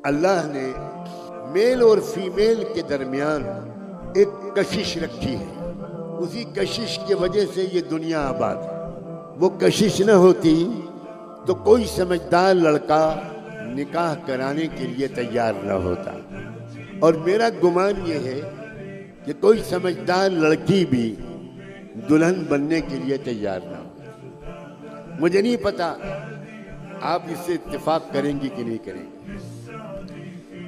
अल्लाह ने मेल और फीमेल के दरमियान एक कशिश रखी है। उसी कशिश की वजह से ये दुनिया आबाद है। वो कशिश न होती तो कोई समझदार लड़का निकाह कराने के लिए तैयार न होता। और मेरा गुमान ये है कि कोई समझदार लड़की भी दुल्हन बनने के लिए तैयार ना हो। मुझे नहीं पता आप इससे इत्तेफाक करेंगी कि नहीं करेंगी।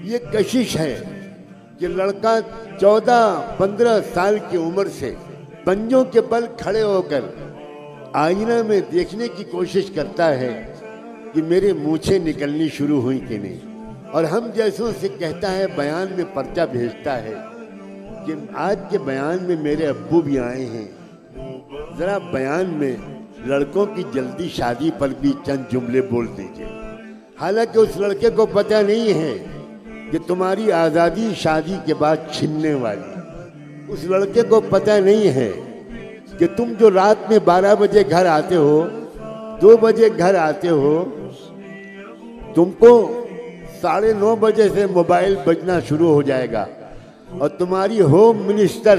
ये कशिश है कि लड़का 14-15 साल की उम्र से पंजों के बल खड़े होकर आईना में देखने की कोशिश करता है कि मेरे मूछें निकलनी शुरू हुई कि नहीं। और हम जैसों से कहता है, बयान में पर्चा भेजता है कि आज के बयान में मेरे अब्बू भी आए हैं, जरा बयान में लड़कों की जल्दी शादी पर भी चंद जुमले बोल दीजिए। हालांकि उस लड़के को पता नहीं है कि तुम्हारी आज़ादी शादी के बाद छिनने वाली। उस लड़के को पता नहीं है कि तुम जो रात में 12 बजे घर आते हो, 2 बजे घर आते हो, तुमको 9:30 बजे से मोबाइल बजना शुरू हो जाएगा और तुम्हारी होम मिनिस्टर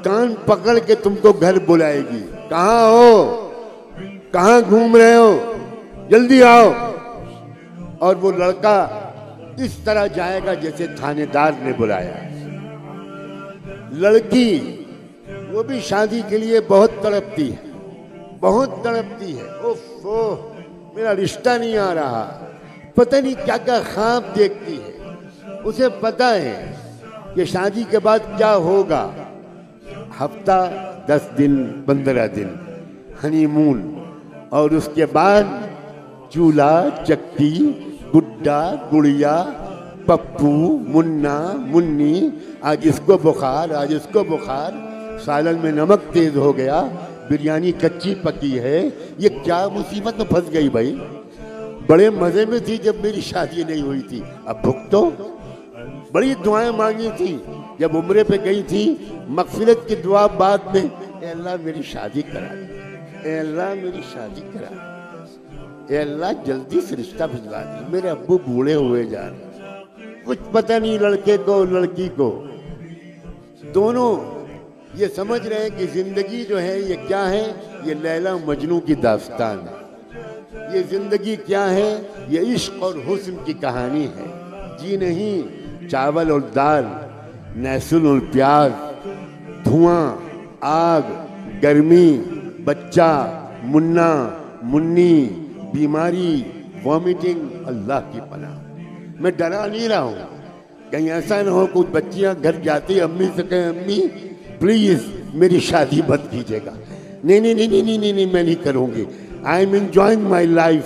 कान पकड़ के तुमको घर बुलाएगी। कहाँ हो, कहाँ घूम रहे हो, जल्दी आओ। और वो लड़का इस तरह जाएगा जैसे थानेदार ने बुलाया। लड़की वो भी शादी के लिए बहुत तड़पती है, बहुत तड़पती है। ओफो, मेरा रिश्ता नहीं आ रहा, पता नहीं क्या क्या ख्वाब देखती है। उसे पता है कि शादी के बाद क्या होगा। हफ्ता, 10 दिन, 15 दिन हनीमून, और उसके बाद चूल्हा, चक्की, गुड्डा, गुड़िया, पप्पू, मुन्ना, मुन्नी, आज इसको बुखार, आज इसको बुखार, सालन में नमक तेज हो गया, बिरयानी कच्ची पकी है। ये क्या मुसीबत में फंस गई भाई। बड़े मजे में थी जब मेरी शादी नहीं हुई थी, अब भुगतो। बड़ी दुआएं मांगी थी जब उम्रे पे गई थी, मगफिरत की दुआ बाद में, ए अल्लाह मेरी शादी करा दे, ए अल्लाह मेरी शादी करा दे, ए अल्लाह जल्दी से रिश्ता भिजवा दे, मेरे अब्बू बूढ़े हुए जा रहे। कुछ पता नहीं लड़के को लड़की को, दोनों ये समझ रहे हैं कि जिंदगी जो है ये क्या है, ये लैला मजनू की दास्तान है। ये जिंदगी क्या है, ये इश्क और हुस्न की कहानी है। जी नहीं, चावल और दाल, लहसुन और प्याज, धुआं, आग, गर्मी, बच्चा, मुन्ना, मुन्नी, बीमारी, वॉमिटिंग, अल्लाह की पनाह। मैं डरा नहीं रहा हूँ, कहीं ऐसा ना हो कुछ बच्चियां घर जाती अम्मी से कहें, अम्मी प्लीज मेरी शादी मत कीजिएगा। नहीं नहीं नहीं नहीं नहीं नहीं, मैं नहीं करूँगी, I am enjoying my life.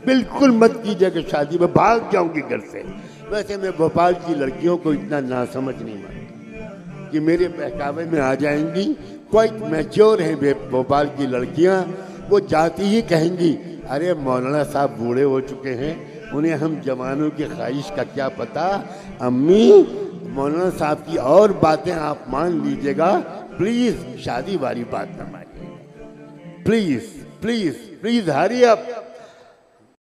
बिल्कुल मत कीजिएगा शादी, मैं भाग जाऊंगी घर से। वैसे मैं भोपाल की लड़कियों को इतना नासमझ नहीं मानती कि मेरे बहकावे में आ जाएंगी। क्वाइट मैच्योर हैं भोपाल की लड़कियां, वो जाती ही कहेंगी, अरे मौलाना साहब बूढ़े हो चुके हैं, उन्हें हम जवानों की ख्वाहिश का क्या पता। अम्मी, मौलाना साहब की और बातें आप मान लीजिएगा, प्लीज शादी वाली बात न मानिए, please please please hurry up.